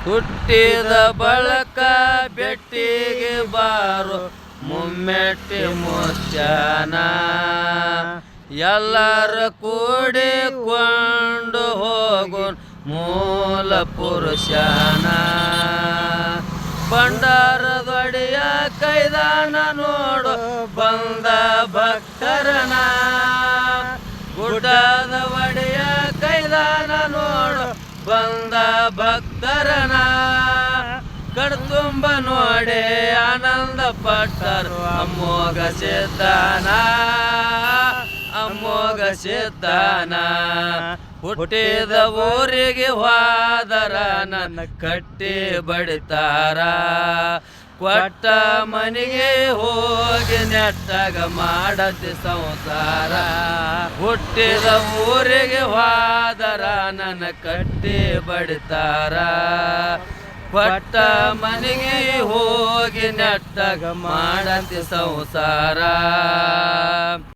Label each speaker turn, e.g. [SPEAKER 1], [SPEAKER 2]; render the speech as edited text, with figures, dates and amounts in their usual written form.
[SPEAKER 1] ಹುಟ್ಟಿದ ಬಳಕ ಬೆಟ್ಟಿಗೆ ಬಾರು ಮುಮ್ಮೆಟ್ಟಿ ಮುಚ್ಚಾನ ಎಲ್ಲರ ಕೂಡಿಕೊಂಡು ಹೋಗು ಮೂಲ ಪುರುಷನ ಭಂಡಾರದೊಡೆಯ ಕೈದಾನ ನೋಡು ಬಂದ ಭಕ್ತರನ ಗುಡ್ಡದ ಒಡೆಯ ಕೈದಾನ ನೋಡು ಬಂದ ಭಕ್ತರನ ಕಣ್ತುಂಬ ನೋಡಿ ಆನಂದ ಪಟ್ಟರು ಅಮ್ಮೋಗ ಸಿದ್ಧಾನ ಅಮ್ಮೋಗ ಸಿದ್ಧಾನ ಹುಟ್ಟಿದ ಊರಿಗೆ ಹೋದರ ನನ್ನ ಕಟ್ಟಿ ಬಡಿತಾರ ಕೊಟ್ಟ ಮನೆಗೆ ಹೋಗಿ ನೆಟ್ಟಾಗ ಮಾಡತಿ ಸಂಸಾರ ಹುಟ್ಟಿದ ಊರಿಗೆ ಹೋದರ ನನ್ನ ಕಟ್ಟಿ ಬಡಿತಾರ ಕೊಟ್ಟ ಮನೆಗೆ ಹೋಗಿ ನೆಟ್ಟಾಗ ಮಾಡತಿ ಸಂಸಾರ